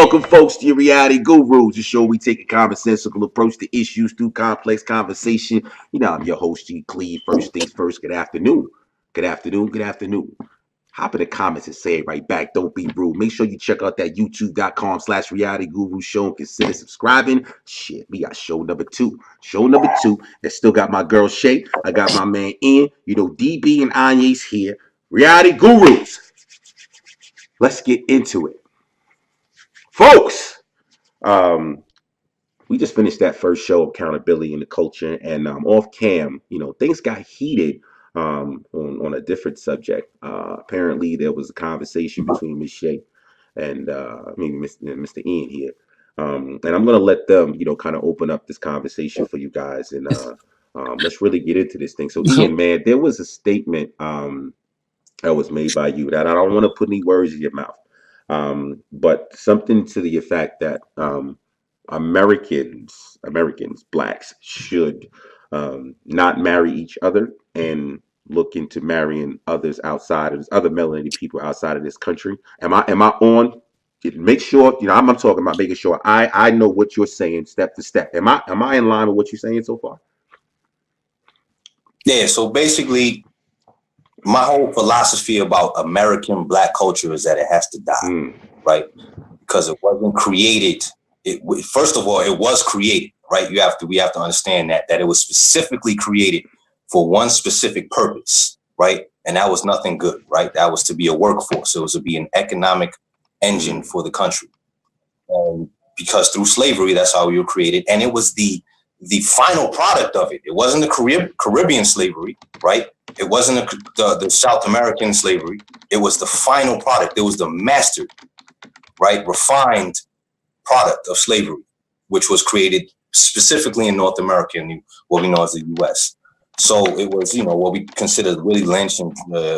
Welcome, folks, to your Reality Gurus, the show we take a commonsensical approach to issues through complex conversation. You know, I'm your host, G. Cleve. First things first, good afternoon. Good afternoon, good afternoon. Hop in the comments and say it right back. Don't be rude. Make sure you check out that youtube.com/reality guru show and consider subscribing. Shit, we got show number two. Show number two. That still got my girl Shay. I got my man Ian. You know, DB and Anya's here. Reality Gurus. Let's get into it. Folks, we just finished that first show, Accountability in the Culture, and off cam, you know, things got heated on a different subject. Apparently, there was a conversation between Miss Shay and Mr. Ian here. And I'm going to let them, you know, kind of open up this conversation for you guys. And let's really get into this thing. So, Ian, man, there was a statement that was made by you that I don't want to put any words in your mouth. But something to the effect that Americans, blacks, should not marry each other and look into marrying others outside of this, other melanated people outside of this country. Am I on? Make sure, you know, I'm talking about making sure I know what you're saying step to step. Am I in line with what you're saying so far? Yeah. So basically, my whole philosophy about American black culture is that it has to die, right? Because it wasn't created. First of all, it was created, right? We have to understand that it was specifically created for one specific purpose, right? And that was nothing good, right? That was to be a workforce. It was to be an economic engine for the country. And because through slavery, that's how we were created. And it was the final product of it. It wasn't the Caribbean slavery, right? It wasn't the South American slavery. It was the final product. It was the mastered, right, refined product of slavery, which was created specifically in North America, and what we know as the U.S. So it was, you know, what we consider Willie Lynch and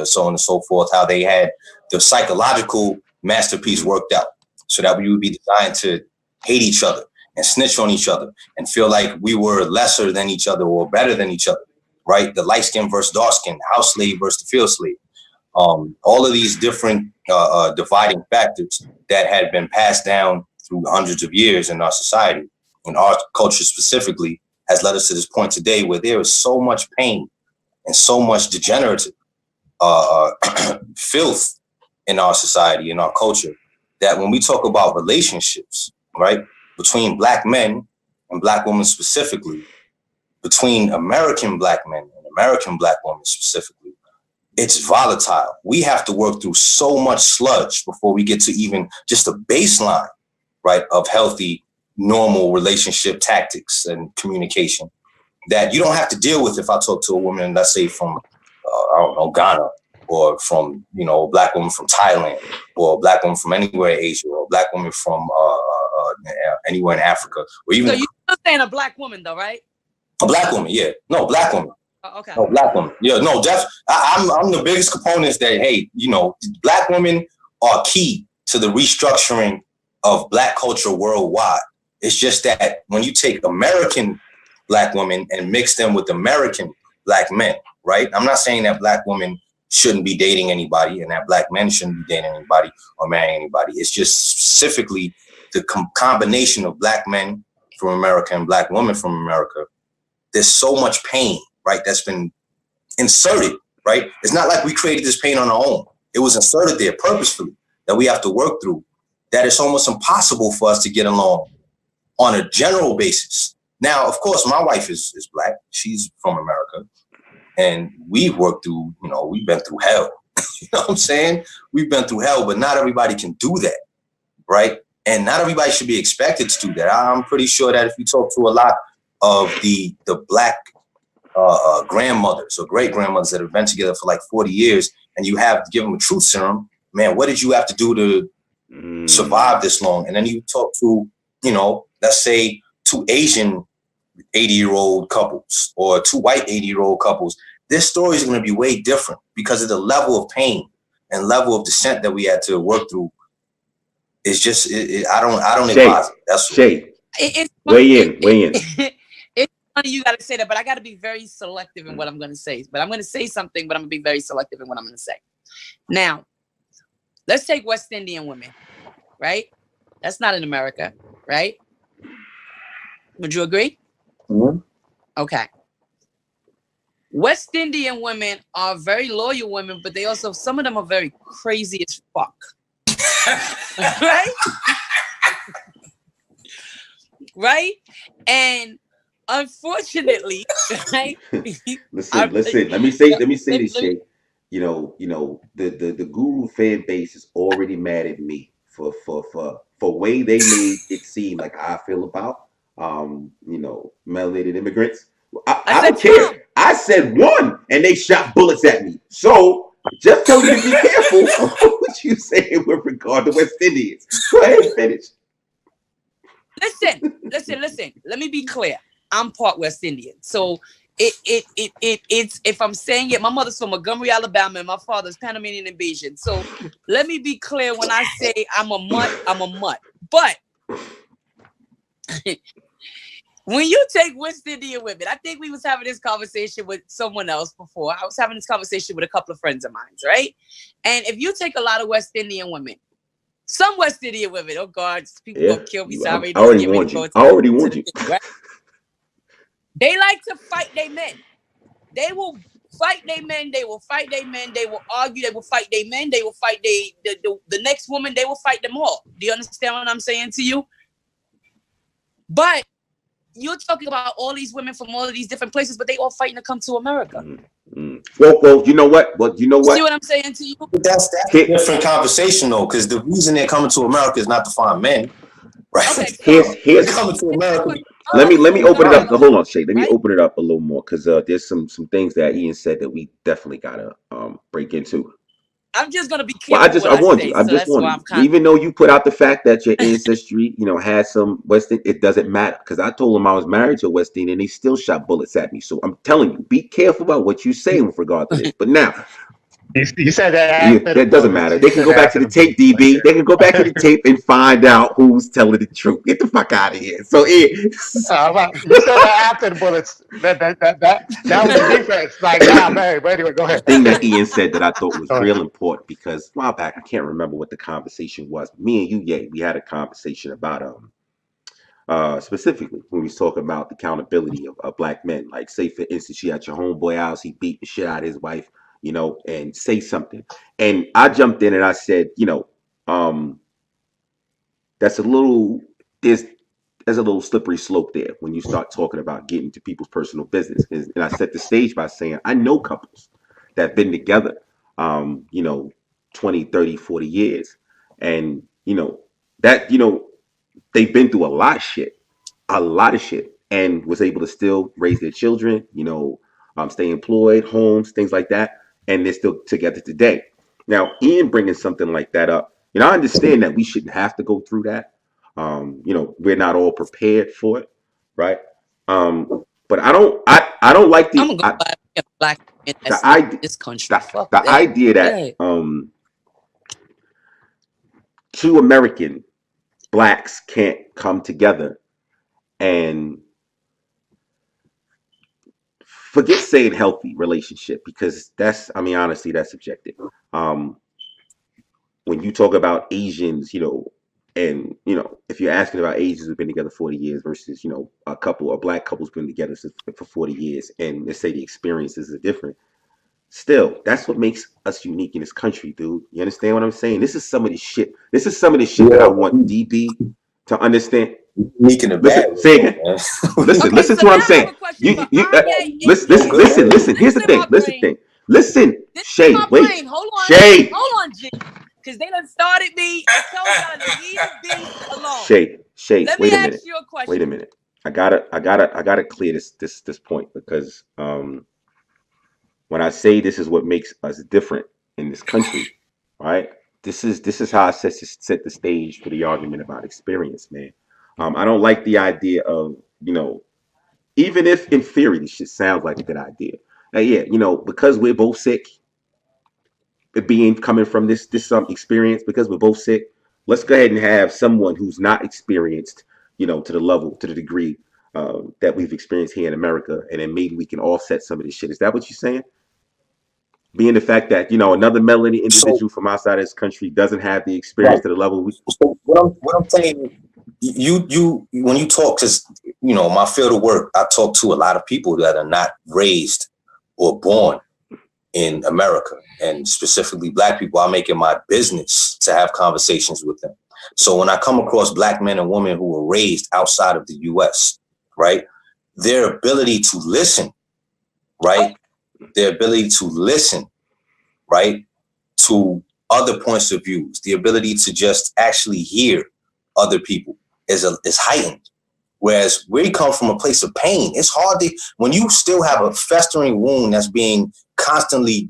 so on and so forth, how they had the psychological masterpiece worked out so that we would be designed to hate each other and snitch on each other and feel like we were lesser than each other or better than each other, right? The light skin versus dark skin, house slave versus the field slave. All of these different dividing factors that had been passed down through hundreds of years in our society, and our culture specifically, has led us to this point today where there is so much pain and so much degenerative filth in our society, in our culture, that when we talk about relationships, right, between black men and black women specifically, between American black men and American black women specifically, it's volatile. We have to work through so much sludge before we get to even just a baseline, right, of healthy, normal relationship tactics and communication that you don't have to deal with if I talk to a woman, let's say from, I don't know, Ghana, or from, you know, a black woman from Thailand, or a black woman from anywhere in Asia, or a black woman from anywhere in Africa. Or even so you're still saying a black woman though, right? A black woman, yeah. No, black woman. Okay. No, black woman. Yeah, no, I'm the biggest components that, hey, you know, black women are key to the restructuring of black culture worldwide. It's just that when you take American black women and mix them with American black men, right? I'm not saying that black women shouldn't be dating anybody and that black men shouldn't be dating anybody or marrying anybody. It's just specifically the combination of black men from America and black women from America. There's so much pain, right, that's been inserted, right? It's not like we created this pain on our own. It was inserted there purposefully that we have to work through, that it's almost impossible for us to get along on a general basis. Now, of course, my wife is black. She's from America. And we've worked through, you know, we've been through hell. You know what I'm saying? We've been through hell, but not everybody can do that, right? And not everybody should be expected to do that. I'm pretty sure that if you talk to a lot of the black grandmothers or great grandmothers that have been together for like 40 years, and you have to give them a truth serum, man, what did you have to do to survive this long? And then you talk to, you know, let's say 2 Asian 80-year-old couples or 2 white 80-year-old couples, their story is going to be way different because of the level of pain and level of descent that we had to work through. It's just, I don't advise it. That's Shay. Weigh in. It's funny you got to say that, but I got to be very selective in what I'm going to say. But I'm going to say something, but I'm going to be very selective in what I'm going to say. Now, let's take West Indian women, right? That's not in America, right? Would you agree? Mm-hmm. Okay. West Indian women are very loyal women, but they also, some of them are very crazy as fuck. Right? Right? And unfortunately, right? Listen. Let me say this, Shay. The guru fan base is already mad at me for way they made it seem like I feel about melanated immigrants. I said don't care. some. I said one, and they shot bullets at me. So just tell you to be careful of what you say with regard to West Indians. Go ahead and finish. Listen. Let me be clear. I'm part West Indian. So it's, if I'm saying it, my mother's from Montgomery, Alabama, and my father's Panamanian and Bayesian. So let me be clear, when I say I'm a mutt, I'm a mutt. But when you take West Indian women, I think we was having this conversation with someone else before. I was having this conversation with a couple of friends of mine, right? And if you take a lot of West Indian women, some West Indian women, oh God, people gonna kill me. Sorry, I already warned you. Right? They like to fight their men. They will fight their men. They will fight their men. They will argue. They will fight their men. They will fight the next woman. They will fight them all. Do you understand what I'm saying to you? But you're talking about all these women from all of these different places, but they all fighting to come to America. Well, you know what? See what I'm saying to you? That's a different conversation though, because the reason they're coming to America is not to find men, right? Okay, so here's coming to America. let me open it up. Hold on, Shay. Let me open it up a little more, because there's some things that Ian said that we definitely gotta break into. I'm just gonna be Well, careful. I warned you. I just warned you. Even though you put out the fact that your ancestry, had some West Indian, it doesn't matter, because I told them I was married to a West Indian, and they still shot bullets at me. So I'm telling you, be careful about what you say with regard to this. But now, you said that after that doesn't matter. They can go back to the tape, DB. They can go back to the tape and find out who's telling the truth. Get the fuck out of here. So, you said that after the bullets. That was the defense. Like, nah, man. But anyway, go ahead. Thing that Ian said that I thought was real important, because a while back, I can't remember what the conversation was. Me and you, we had a conversation about specifically when we was talking about the accountability of black men. Like, say for instance, you had your homeboy house, he beat the shit out of his wife, and say something. And I jumped in and I said, that's a little there's a little slippery slope there when you start talking about getting to people's personal business. And I set the stage by saying I know couples that have been together 20, 30, 40 years. And that they've been through a lot of shit, and was able to still raise their children, stay employed, homes, things like that, and they're still together today. Now, Ian bringing something like that up, I understand that we shouldn't have to go through that. We're not all prepared for it, right? But I don't like I'm gonna go buy black in this country. The idea that two American blacks can't come together and forget saying healthy relationship, because honestly, that's subjective. When you talk about Asians, and if you're asking about Asians who've been together 40 years versus a black couple's been together for 40 years, and let's say the experiences are different, still, that's what makes us unique in this country, dude. You understand what I'm saying? This is some of the shit that I want DB to understand. Unique in the bad. Say again. Listen to what I'm saying. Listen. Here's the thing. Listen, Shay. Wait. Shay. Hold on, G. Because they done started me. I told y'all to leave the beef alone. Shay. Let wait me a minute. ask you a question. Wait a minute. I gotta clear this point, because when I say this is what makes us different in this country, right? This is how I set the stage for the argument about experience, man. I don't like the idea of, even if in theory this shit sounds like a good idea. Because we're both sick, coming from this experience, because we're both sick, let's go ahead and have someone who's not experienced, to the degree that we've experienced here in America, and then maybe we can offset some of this shit. Is that what you're saying? Being the fact that, another melanated So, individual from outside this country doesn't have the experience right. to the level we. So what I'm saying, you when you talk, because my field of work, I talk to a lot of people that are not raised or born in America, and specifically Black people. I make it my business to have conversations with them. So when I come across Black men and women who were raised outside of the U.S., right, their ability to listen, right, right, to other points of views, the ability to just actually hear other people is heightened. Whereas we come from a place of pain. It's hard when you still have a festering wound that's being constantly,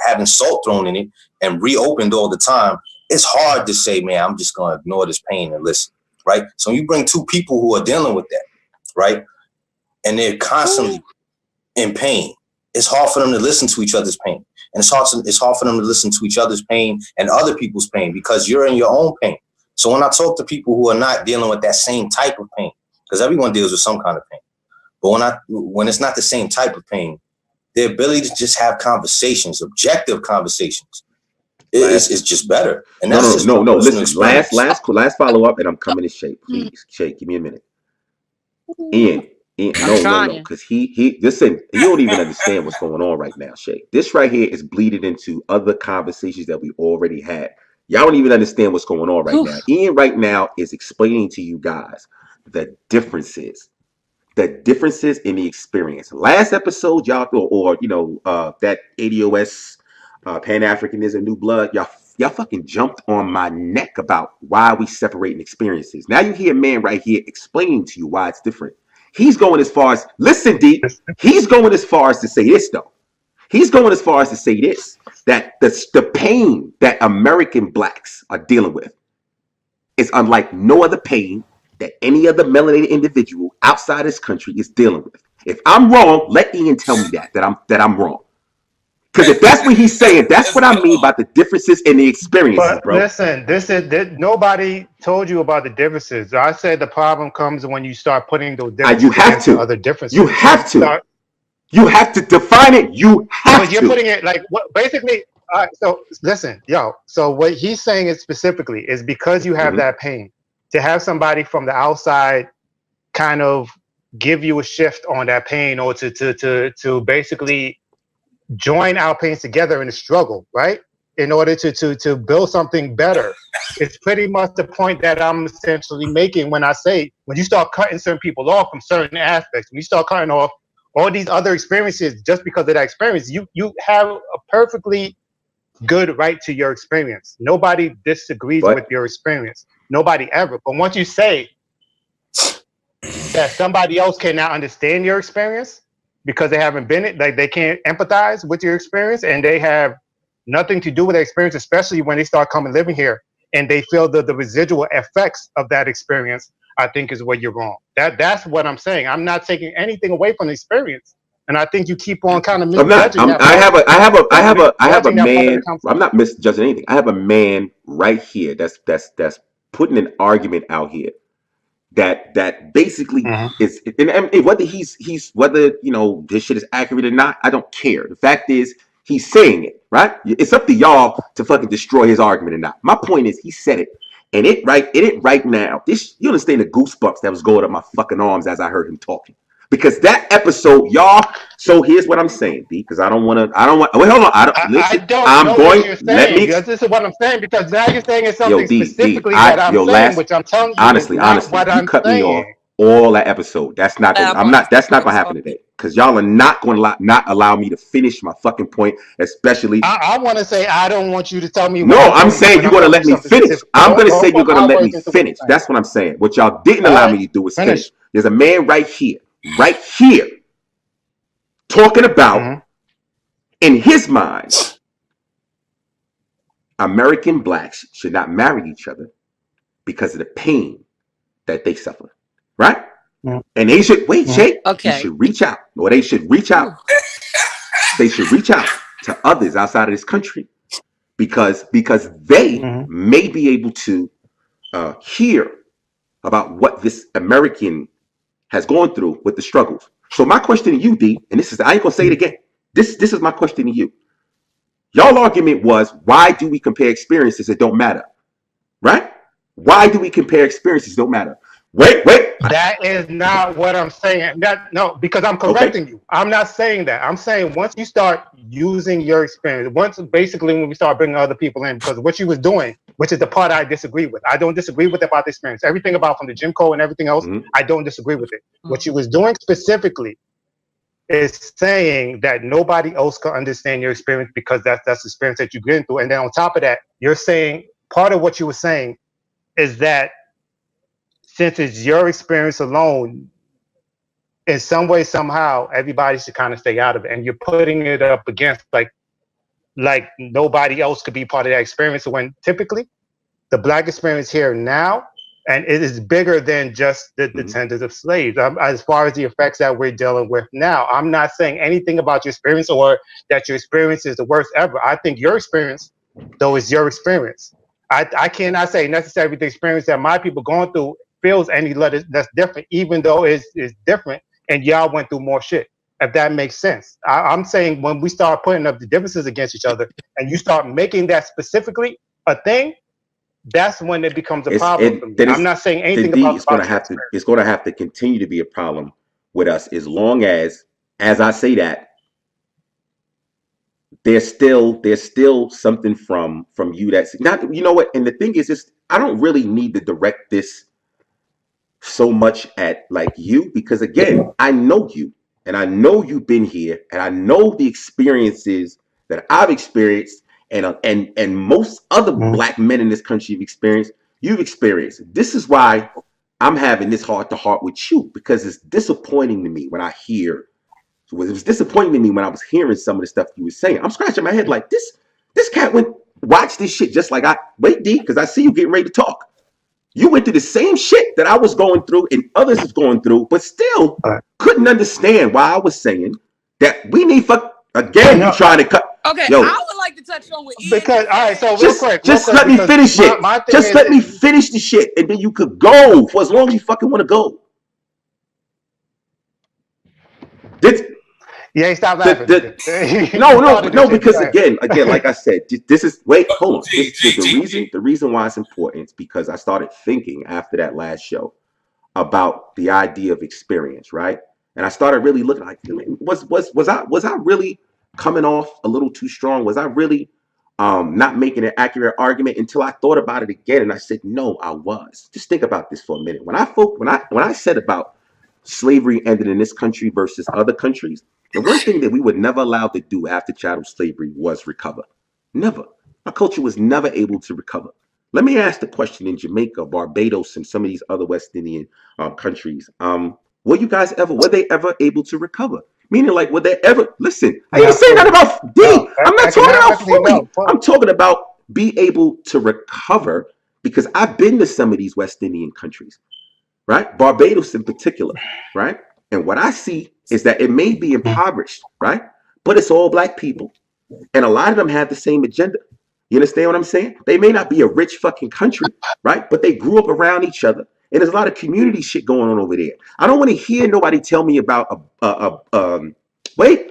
having salt thrown in it and reopened all the time. It's hard to say, man, I'm just going to ignore this pain and listen, right? So you bring two people who are dealing with that, right? And they're constantly in pain. It's hard for them to listen to each other's pain. And it's hard for them to listen to each other's pain and other people's pain because you're in your own pain. So when I talk to people who are not dealing with that same type of pain, because everyone deals with some kind of pain, but when it's not the same type of pain, the ability to just have conversations, objective conversations, is just better. And that's no. Listen, last follow up, and I'm coming to Shay. Please, Shay, give me a minute. Ian, no, because he listen. You don't even understand what's going on right now, Shay. This right here is bleeding into other conversations that we already had. Y'all don't even understand what's going on right now. Ian right now is explaining to you guys the differences in the experience. Last episode, y'all, or that ADOS, Pan-Africanism, New Blood, y'all fucking jumped on my neck about why we separating experiences. Now you hear a man right here explaining to you why it's different. He's going as far as, listen, D, he's going as far as to say this, though. He's going as far as to say this, that the pain that American Blacks are dealing with is unlike no other pain that any other melanated individual outside this country is dealing with. If I'm wrong, let Ian tell me that I'm wrong. Because if that's what he's saying, that's what I mean about the differences in the experiences, but bro. Listen, nobody told you about the differences. I said the problem comes when you start putting those differences you have to. other differences. You have to. You have to define it. You have but you're putting it like what basically. All right, so listen, so what he's saying is specifically is because you have that pain, to have somebody from the outside kind of give you a shift on that pain, or to basically join our pains together in the struggle, right? In order to build something better. It's pretty much the point that I'm essentially making when I say, when you start cutting certain people off from certain aspects, when you start cutting off all these other experiences just because of that experience, you have a perfectly good right to your experience. Nobody disagrees with your experience. Nobody ever. But once you say that somebody else cannot understand your experience because they haven't been it, like they can't empathize with your experience, and they have nothing to do with their experience, especially when they start coming living here and they feel the residual effects of that experience, I think is where you're wrong. That's what I'm saying. I'm not taking anything away from the experience. And I think you keep on kind of misjudging that. I have a man. I'm not misjudging anything. I have a man right here that's putting an argument out here that basically is, and whether he's whether this shit is accurate or not, I don't care. The fact is, he's saying it, right? It's up to y'all to fucking destroy his argument or not. My point is, he said it, and it right now. This, you understand the goosebumps that was going up my fucking arms as I heard him talking. Because that episode, y'all. So here's what I'm saying, B. Because I don't want. Wait, hold on. This is what I'm saying, because now you're saying it's something specifically that I'm saying, which I'm telling you honestly, what I'm cut saying. me off all that episode. That's not. That's not gonna happen today. Because y'all are not going to not allow me to finish my fucking point. Especially, I want to say I don't want you to tell me. No, I'm saying you're going to let me finish. I'm going to say you're going to let me finish. That's what I'm saying. What y'all didn't allow me to do is finish. There's a man right here, talking about, in his mind, American Blacks should not marry each other because of the pain that they suffer, right? And they should Shay. Okay. They should reach out, or they should reach out. They should reach out to others outside of this country because they may be able to hear about what this American has gone through with the struggles. So my question to you, D, and this is, I ain't gonna say it again. This is my question to you. Y'all argument was, why do we compare experiences that don't matter? Right? Why do we compare experiences that don't matter? Wait. That is not what I'm saying. No, because I'm Okay. correcting you. I'm not saying that. I'm saying once you start using your experience, once basically when we start bringing other people in, because what you was doing, which is the part I disagree with. I don't disagree with about the experience. Everything about from the Jim Crow and everything else, I don't disagree with it. What you was doing specifically is saying that nobody else can understand your experience because that's the experience that you've been through. And then on top of that, you're saying part of what you were saying is that since it's your experience alone, in some way, somehow, everybody should kind of stay out of it. And you're putting it up against like nobody else could be part of that experience. When typically the Black experience here now, and it is bigger than just the descendants of slaves. As far as the effects that we're dealing with now, I'm not saying anything about your experience or that your experience is the worst ever. I think your experience, though, is your experience. I cannot say necessarily the experience that my people going through feels any that's different, even though it's different, and y'all went through more shit. If that makes sense, I'm saying when we start putting up the differences against each other, and you start making that specifically a thing, that's when it becomes a problem for me. I'm not saying anything about it's going to have to continue to be a problem with us as long as I say that, there's still something from you that's not, you know what? And the thing is, I don't really need to direct this so much at like you, because again, I know you and I know you've been here and I know the experiences that I've experienced and most other Black men in this country have experienced. You've experienced. This is why I'm having this heart to heart with you, because it's disappointing to me when I hear. It was disappointing to me when I was hearing some of the stuff you were saying. I'm scratching my head like this cat went watch this shit just like wait, D, because I see you getting ready to talk. You went through the same shit that I was going through and others was going through, but still couldn't understand why I was saying that we need again. You trying to cut? Okay, yo, I would like to touch on with Ian. Because all right, so just let me finish it. Just let me finish the shit, and then you could go for as long as you fucking want to go. Yeah, stop laughing. No, because again, like I said, this is hold on. The reason why it's important is because I started thinking after that last show about the idea of experience, right? And I started really looking like, was I really coming off a little too strong? Was I really not making an accurate argument? Until I thought about it again, and I said, no, I was. Just think about this for a minute. When I said about slavery ended in this country versus other countries, the one thing that we were never allowed to do after chattel slavery was recover. Never. Our culture was never able to recover. Let me ask the question: in Jamaica, Barbados, and some of these other West Indian countries, were they ever able to recover? Meaning, like, would they ever listen? I ain't saying that about D. I'm not talking about fully. I'm talking about be able to recover, because I've been to some of these West Indian countries, right? Barbados in particular, right? And what I see is that it may be impoverished, right? But it's all Black people. And a lot of them have the same agenda. You understand what I'm saying? They may not be a rich fucking country, right? But they grew up around each other. And there's a lot of community shit going on over there. I don't want to hear nobody tell me about I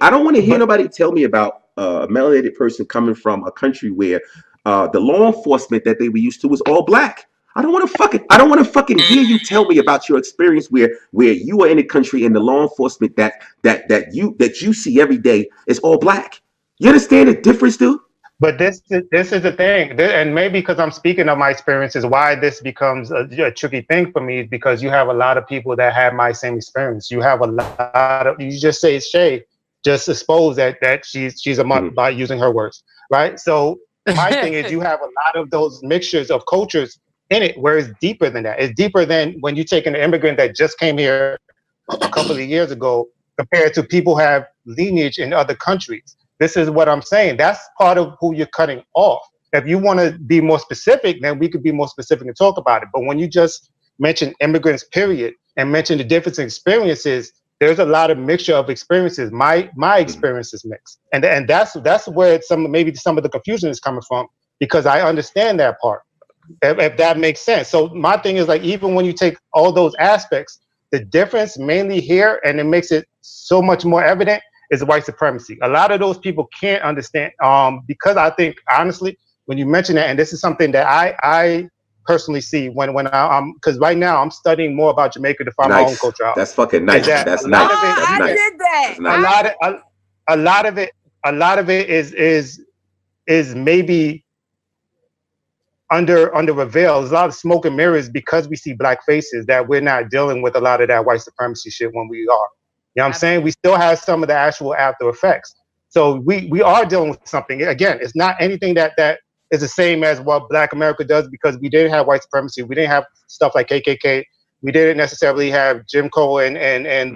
don't want to hear nobody tell me about a melanated person coming from a country where the law enforcement that they were used to was all Black. I don't want to fucking hear you tell me about your experience where you are in a country and the law enforcement that you see every day is all Black. You understand the difference, dude? But this is the thing, and maybe because I'm speaking of my experiences, why this becomes a tricky thing for me is because you have a lot of people that have my same experience. You have a lot of, you just say Shay, just expose that she's a month by using her words, right? So my thing is you have a lot of those mixtures of cultures in it where it's deeper than that. It's deeper than when you take an immigrant that just came here a couple of years ago compared to people who have lineage in other countries. This is what I'm saying. That's part of who you're cutting off. If you want to be more specific, then we could be more specific and talk about it. But when you just mention immigrants, period, and mention the different experiences, there's a lot of mixture of experiences. My experiences mix, and that's where maybe some of the confusion is coming from, because I understand that part. If that makes sense. So my thing is, like, even when you take all those aspects, the difference mainly here, and it makes it so much more evident, is white supremacy. A lot of those people can't understand, because I think honestly, when you mention that, and this is something that I personally see when I'm, because right now I'm studying more about Jamaica to find my own culture out. That's fucking nice. That's nice. That's I nice. did that. That's nice. A lot of it is maybe under a veil. There's a lot of smoke and mirrors because we see black faces that we're not dealing with a lot of that white supremacy shit when we are. You know what I'm saying? We still have some of the actual after effects. So we are dealing with something. Again, it's not anything that is the same as what Black America does, because we didn't have white supremacy. We didn't have stuff like KKK. We didn't necessarily have Jim Crow and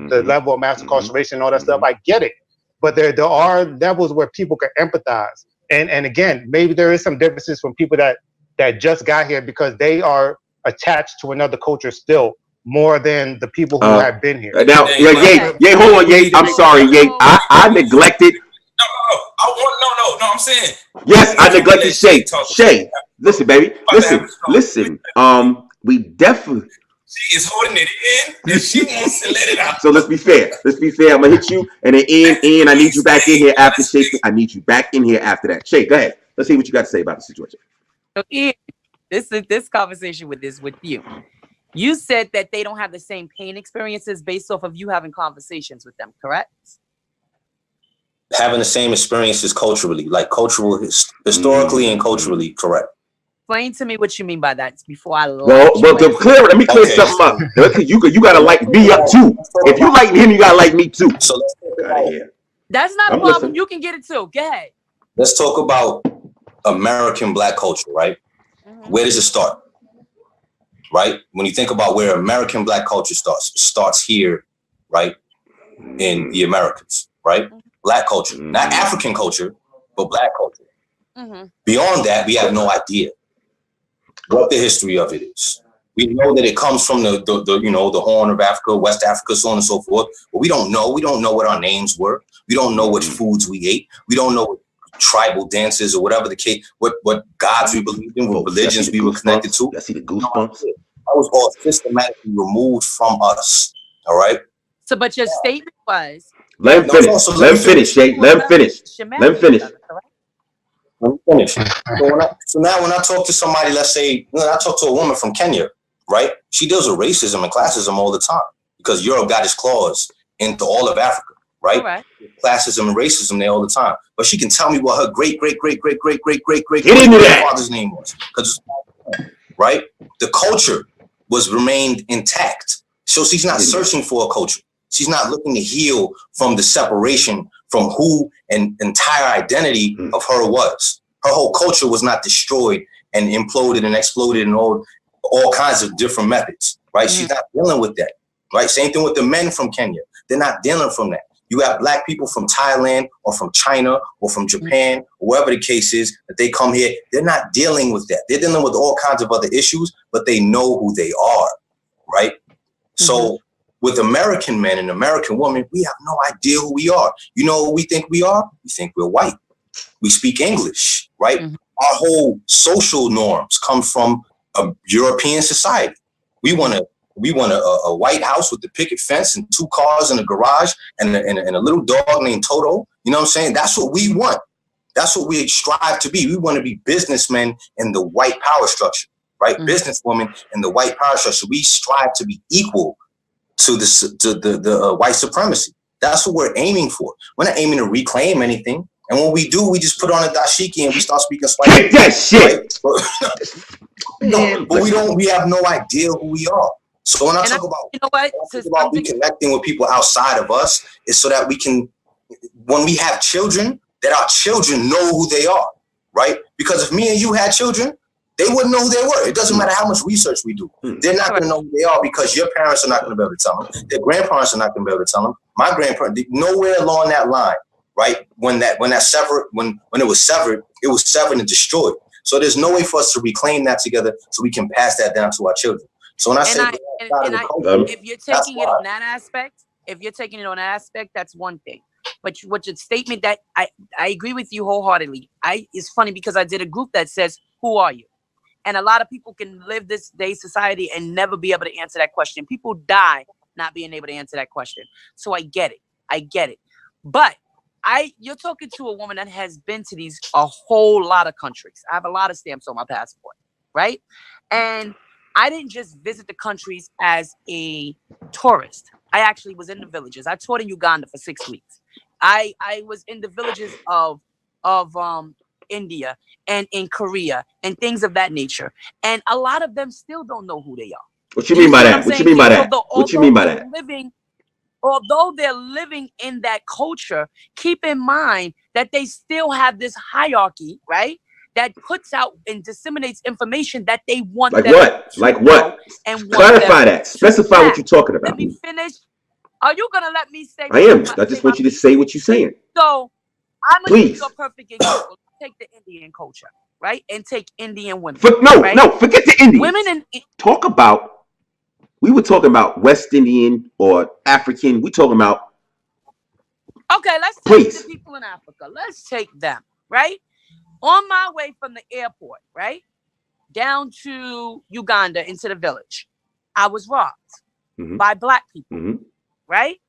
the level of mass incarceration and all that stuff. I get it. But there are levels where people can empathize. And again, maybe there is some differences from people that just got here because they are attached to another culture still more than the people who have been here. Now, Ye, hold on, Ye. I'm sorry, Ye. I neglected. No, I'm saying. Yes, I neglected Shay. Shay, listen, baby. Listen. We definitely. She is holding it in and she wants to let it out. So let's be fair. I'm gonna hit you, and then Ian, I need you back in here after Shay. I need you back in here after that. Shay, go ahead. Let's see what you got to say about the situation. So Ian, this conversation with you. You said that they don't have the same pain experiences based off of you having conversations with them, correct? Having the same experiences culturally, like historically and culturally, correct. Explain to me what you mean by that before I. Let me clear something up. You gotta like me up too. If you like him, you gotta like me too. So let's talk about, that's not a problem. Listening. You can get it too. Go ahead. Let's talk about American Black culture, right? Where does it start? Right? When you think about where American Black culture starts here, right? In the Americas, right? Black culture, not African culture, but Black culture. Beyond that, we have no idea what the history of it is. We know that it comes from the Horn of Africa, West Africa, so on and so forth. But we don't know. We don't know what our names were. We don't know which foods we ate. We don't know what tribal dances or whatever the case, what gods we believed in, what religions we were connected to. I see the goosebumps. That was all systematically removed from us. All right. So, but your statement was. Let him finish. Let him finish, Shay. Let him finish. Let him finish. So now when I talk to somebody, let's say, I talk to a woman from Kenya, right? She deals with racism and classism all the time because Europe got its claws into all of Africa, right? Classism and racism there all the time. But she can tell me what her great grandfather's name was. Because, right? The culture was remained intact. So she's not searching for a culture. She's not looking to heal from the separation from who an entire identity of her was. Her whole culture was not destroyed and imploded and exploded in all kinds of different methods, right? She's not dealing with that, right? Same thing with the men from Kenya. They're not dealing from that. You have Black people from Thailand or from China or from Japan, or whatever the case is, that they come here. They're not dealing with that. They're dealing with all kinds of other issues, but they know who they are, right? So with American men and American women, we have no idea who we are. You know what we think we are? We think we're white. We speak English, right? Our whole social norms come from a European society. We want a white house with the picket fence and 2 cars in a garage and a little dog named Toto. You know what I'm saying? That's what we want. That's what we strive to be. We want to be businessmen in the white power structure, right? Businesswomen in the white power structure. We strive to be equal to the white supremacy. That's what we're aiming for. We're not aiming to reclaim anything. And when we do, we just put on a dashiki and we start speaking Swahili. That shit. Right? But we have no idea who we are. So when I talk about reconnecting with people outside of us, is so that we can, when we have children, that our children know who they are, right? Because if me and you had children, they wouldn't know who they were. It doesn't matter how much research we do. They're not going to know who they are because your parents are not going to be able to tell them. Their grandparents are not going to be able to tell them. My grandparents, nowhere along that line, right? When it was severed, it was severed and destroyed. So there's no way for us to reclaim that together so we can pass that down to our children. So when I say if you're taking it on that aspect, that's one thing. But what your statement that I agree with you wholeheartedly. It's funny because I did a group that says, who are you? And a lot of people can live this day society and never be able to answer that question. People die not being able to answer that question. So I get it. But you're talking to a woman that has been to a whole lot of countries. I have a lot of stamps on my passport, right? And I didn't just visit the countries as a tourist. I actually was in the villages. I taught in Uganda for 6 weeks. I was in the villages of India and in Korea and things of that nature. And a lot of them still don't know who they are. What you mean by that? What you mean by that? What you mean by that? Although they're living in that culture, keep in mind that they still have this hierarchy, right? That puts out and disseminates information that they want. Like what? Like what? And clarify that. Specify what you're talking about. Let me finish. Are you gonna let me say? I am. I just want you to say what you're saying. So I'm gonna give you a perfect example. Take the Indian culture, right? And take Indian women. No, forget the Indians. Women talk about. We were talking about West Indian or African. We talking about. Okay, let's take the people in Africa. Let's take them, right? On my way from the airport, right, down to Uganda into the village, I was robbed by black people, right?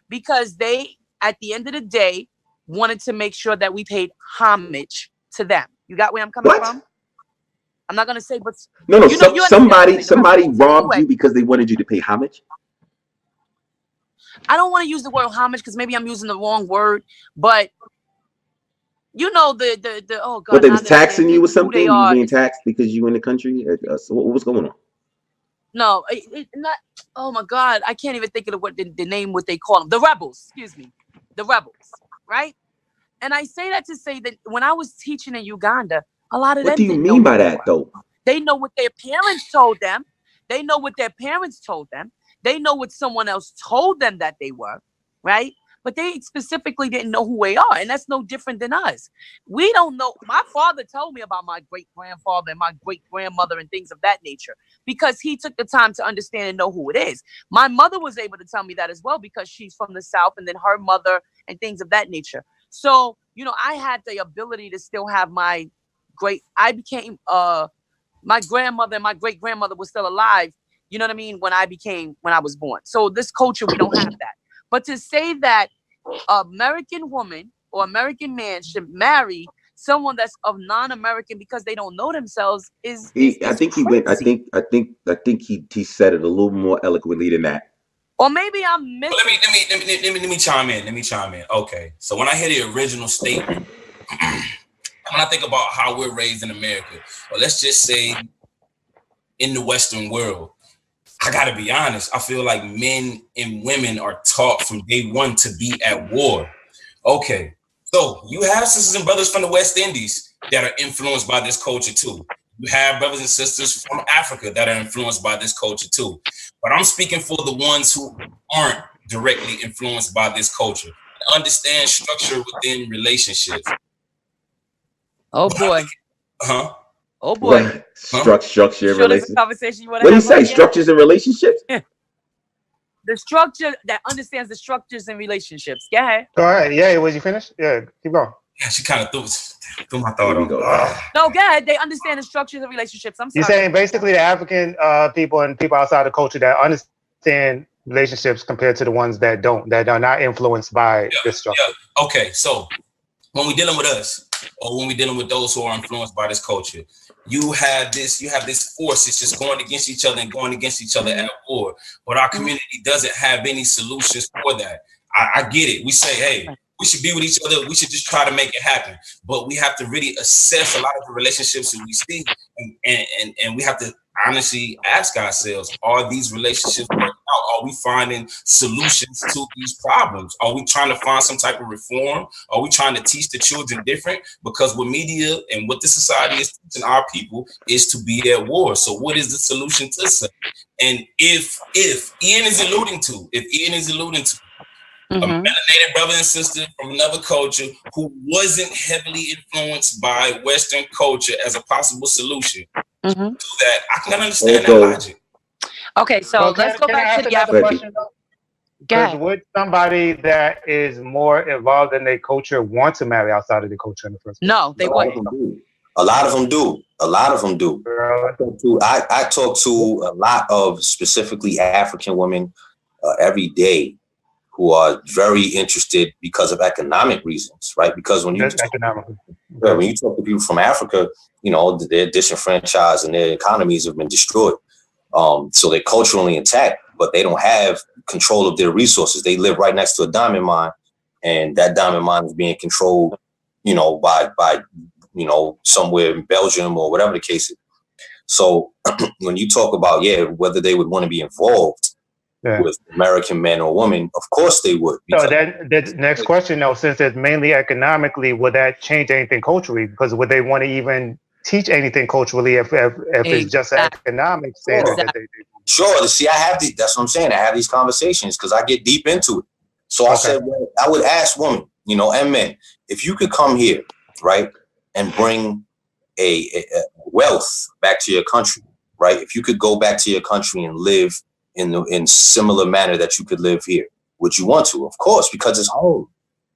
Because they, at the end of the day, wanted to make sure that we paid homage to them. You got where I'm coming from? I'm not gonna say, but no. Somebody robbed you because they wanted you to pay homage. I don't want to use the word homage because maybe I'm using the wrong word, but you know the oh god. What, they was taxing you or something? You being taxed because you in the country? So what was going on? No, not. Oh my god, I can't even think of what the name, what they call them, the rebels. Excuse me, the rebels, right? And I say that to say that when I was teaching in Uganda, a lot of them. What do you mean by that, though? They know what their parents told them. They know what their parents told them. They know what someone else told them that they were, right? But they specifically didn't know who they are, and that's no different than us. We don't know. My father told me about my great-grandfather and my great-grandmother and things of that nature because he took the time to understand and know who it is. My mother was able to tell me that as well because she's from the South, and then her mother and things of that nature. So, you know, I had the ability to still have my I became my grandmother and my great-grandmother was still alive, you know what I mean, when I was born. So this culture, we don't have that. But to say that an American woman or American man should marry someone that's of non-American because they don't know themselves is I think he said it a little more eloquently than that. Or maybe I'm missing. Let me chime in. Let me chime in. Okay, so when I hear the original statement, when I think about how we're raised in America, or let's just say in the Western world, I gotta be honest, I feel like men and women are taught from day one to be at war. Okay, so you have sisters and brothers from the West Indies that are influenced by this culture too. You have brothers and sisters from Africa that are influenced by this culture too. But I'm speaking for the ones who aren't directly influenced by this culture. Understand structure within relationships. Oh boy. Oh boy. What? Structure in relationships. What do you say? Structures in relationships? The structure that understands the structures in relationships. Go ahead. Go ahead. Yeah, was you finished? Yeah, keep going. Yeah, she kind of threw my thought on. No, go ahead. They understand the structures of relationships. I'm sorry. You're saying basically the African people and people outside the culture that understand relationships compared to the ones that don't, that are not influenced by this structure. Yeah. Okay, so when we're dealing with us, or when we're dealing with those who are influenced by this culture, you have this force. It's just going against each other and going against each other at war. But our community doesn't have any solutions for that. I get it. We say, hey, we should be with each other. We should just try to make it happen. But we have to really assess a lot of the relationships that we see, and we have to honestly ask ourselves, are these relationships working out? Are we finding solutions to these problems? Are we trying to find some type of reform? Are we trying to teach the children different? Because what media and what the society is teaching our people is to be at war. So what is the solution to this? And if Ian is alluding to a melanated brother and sister from another culture who wasn't heavily influenced by Western culture as a possible solution to that, I can understand that logic. Okay, so let's go back to the other question. Because would somebody that is more involved in their culture want to marry outside of the culture in the first place? No, they wouldn't. A lot of them do. I talk to a lot of specifically African women every day who are very interested because of economic reasons, right? Because when you talk to people from Africa, you know, they're disenfranchised and their economies have been destroyed. So they're culturally intact, but they don't have control of their resources. They live right next to a diamond mine, and that diamond mine is being controlled, you know, by you know, somewhere in Belgium or whatever the case is. So when you talk about, whether they would want to be involved with American men or women, of course they would. So then the next question, though, since it's mainly economically, would that change anything culturally? Because would they want to even teach anything culturally if it's just economic standard that they do? Sure. See, that's what I'm saying. I have these conversations because I get deep into it. So I said, well, I would ask women, you know, and men, if you could come here, right, and bring a wealth back to your country, right? If you could go back to your country and live in similar manner that you could live here, would you want to? Of course, because it's home,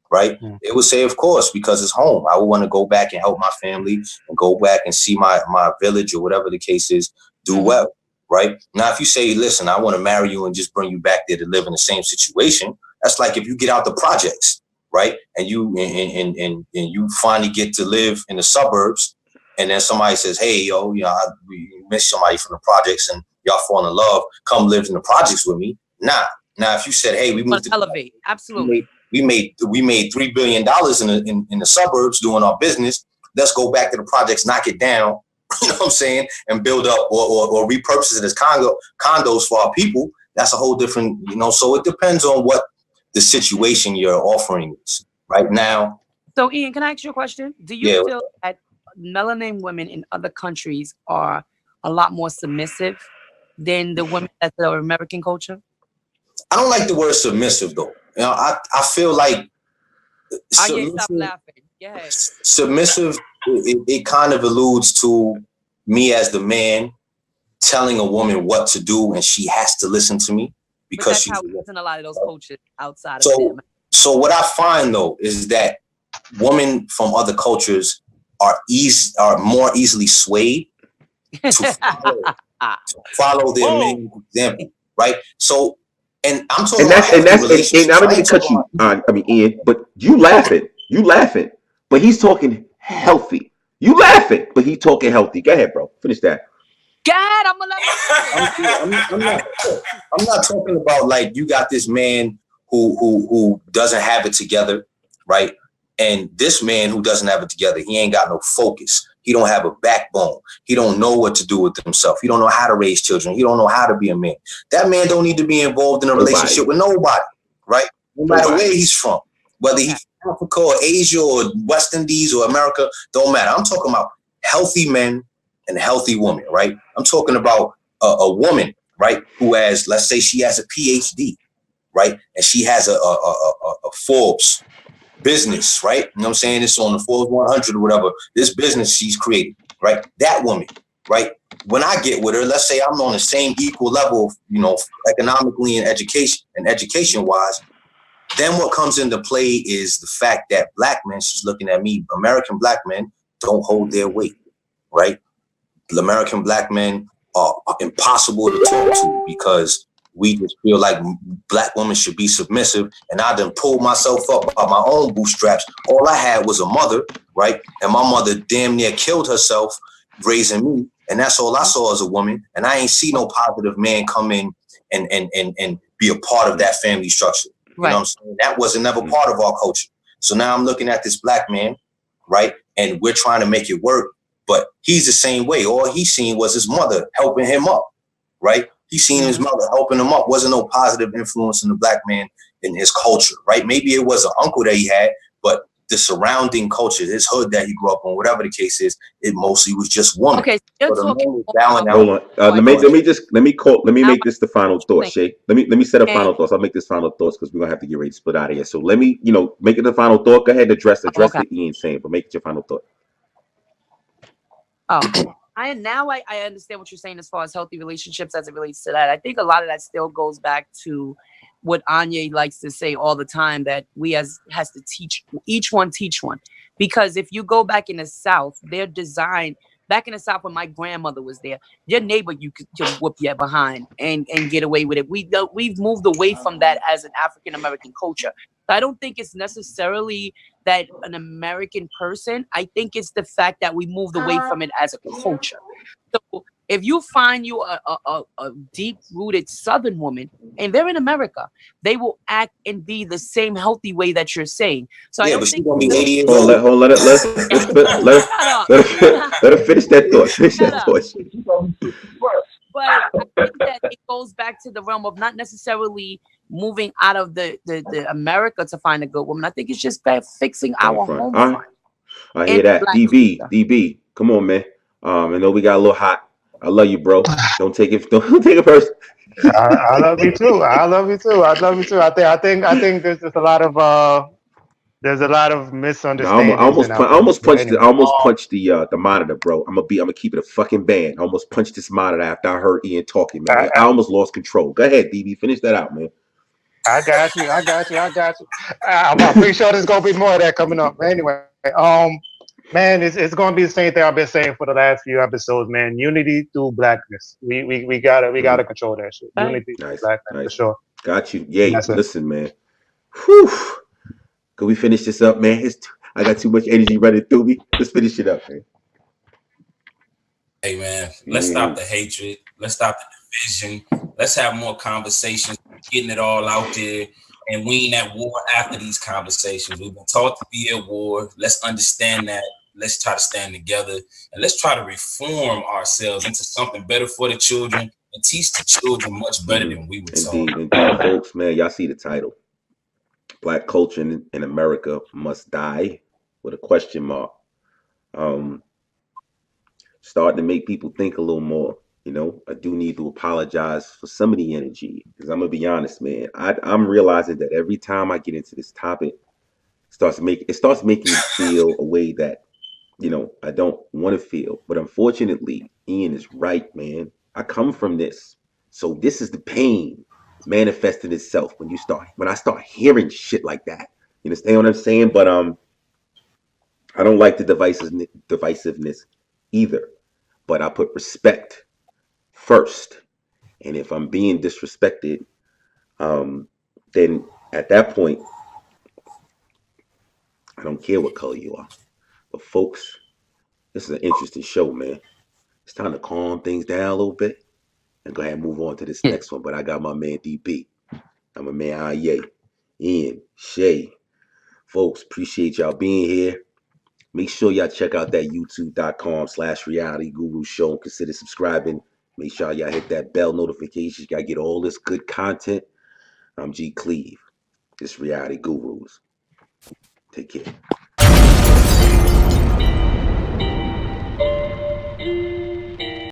right? They would say, of course, because it's home. I would want to go back and help my family and go back and see my village or whatever the case is, do well, right? Now, if you say, listen, I want to marry you and just bring you back there to live in the same situation, that's like if you get out the projects, right? And you you finally get to live in the suburbs, and then somebody says, hey, yo, you know, we miss somebody from the projects and y'all fall in love, come live in the projects with me. Nah. Now, if you said, hey, we moved to elevate, absolutely. We made $3 billion in the suburbs doing our business. Let's go back to the projects, knock it down, you know what I'm saying, and build up or repurpose it as condos for our people. That's a whole different, you know, so it depends on what the situation you're offering is right now. So, Ian, can I ask you a question? Do you feel that melanin women in other countries are a lot more submissive than the women that are American culture? I don't like the word submissive, though. You know, I feel like stop laughing. Submissive, it kind of alludes to me as the man telling a woman what to do, and she has to listen to me because that's how it is in a lot of those cultures outside of them. So what I find, though, is that women from other cultures are more easily swayed to follow their main example, right? So, and I'm talking about and I'm going to cut you. I mean, Ian, but you laughing, but he's talking healthy. You laughing, but he's talking healthy. Go ahead, bro. Finish that. God, I'm not talking about like you got this man who doesn't have it together, right? And this man who doesn't have it together, he ain't got no focus. He don't have a backbone. He don't know what to do with himself. He don't know how to raise children. He don't know how to be a man. That man don't need to be involved in a relationship with nobody, right? No matter where he's from, whether he's from Africa or Asia or West Indies or America, don't matter. I'm talking about healthy men and healthy women, right? I'm talking about a woman, right, who has, let's say she has a PhD, right? And she has a Forbes business, right? You know what I'm saying? It's on the Forbes 100 or whatever. This business she's created, right? That woman, right? When I get with her, let's say I'm on the same equal level, you know, economically and education wise. Then what comes into play is the fact that black men, she's looking at me, American black men don't hold their weight, right? The American black men are impossible to talk to because we just feel like black women should be submissive. And I done pulled myself up by my own bootstraps. All I had was a mother, right? And my mother damn near killed herself raising me. And that's all I saw as a woman. And I ain't see no positive man come in and be a part of that family structure. You know what I'm saying? That wasn't never part of our culture. So now I'm looking at this black man, right? And we're trying to make it work. But he's the same way. All he seen was his mother helping him up, right? He seen his mother helping him up. Wasn't no positive influence in the black man in his culture, right? Maybe it was an uncle that he had, but the surrounding culture, his hood that he grew up in, whatever the case is, it mostly was just woman. Okay, hold on. Let me make this the final thought, Shay. Let me set up final thoughts. I'll make this final thoughts because we're gonna have to get ready to split out of here. So let me, make it the final thought. Go ahead, address the Ian saying, but make it your final thought. Oh, I understand what you're saying as far as healthy relationships as it relates to that. I think a lot of that still goes back to what Anya likes to say all the time, that we has to teach one. Because if you go back in the South, they're designed back in the South when my grandmother was there, your neighbor you could just whoop your behind and get away with it. We've moved away from that as an African American culture. So I don't think it's necessarily that an American person. I think it's the fact that we moved away from it as a culture. So if you find you a deep-rooted Southern woman and they're in America, they will act and be the same healthy way that you're saying. So I Yeah, don't but she's think gonna be 80 years Hold old. on, let her finish that thought. Finish Shut that up. thought. But I think that it goes back to the realm of not necessarily moving out of the America to find a good woman. I think it's just about fixing our home All right. front. I in hear that. Black DB, culture. DB, come on, man. I know we got a little hot. I love you, bro. Don't take it. Don't take it first. I love you too. I love you too. I love you too. I think there's just a lot of No, I misunderstandings in our almost culture. But punched anyway, the monitor, bro. I'm gonna keep it a fucking band. I almost punched this monitor after I heard Ian talking, man. I, I almost lost control. Go ahead, DB. Finish that out, man. I got you. I got you. I got you. I'm pretty sure there's gonna be more of that coming up. But anyway, man, it's gonna be the same thing I've been saying for the last few episodes, man. Unity through blackness. We gotta control that shit. Right. Unity through Nice, blackness for nice. sure. Got you. And Yay. that's it. Listen, man. Whew. Can we finish this up, man? I got too much energy running through me. Let's finish it up, man. Hey man, let's stop the hatred. Let's stop the division. Let's have more conversations, getting it all out there, and we ain't at war after these conversations. We've been taught to be at war. Let's understand that. Let's try to stand together, and let's try to reform ourselves into something better for the children and teach the children much better than we were taught. Indeed, folks, man. Y'all see the title. Black culture in America must die with a question mark. Um, Starting to make people think a little more. You know, I do need to apologize for some of the energy because I'm gonna be honest, man. I'm realizing that every time I get into this topic, it starts making me feel a way that I don't want to feel. But unfortunately, Ian is right, man. I come from this, so this is the pain manifesting itself when I start hearing shit like that. You understand what I'm saying? But I don't like the divisiveness either. But I put respect first. And if I'm being disrespected, then at that point, I don't care what color you are. But folks, this is an interesting show, man. It's time to calm things down a little bit and go ahead and move on to this next one. But I got my man DB. I'm a man Aye. Ian, Shay. Folks, appreciate y'all being here. Make sure y'all check out that youtube.com/reality guru show and consider subscribing. Make sure y'all hit that bell notification. Y'all get all this good content. I'm G Cleve. This Reality Gurus. Take care.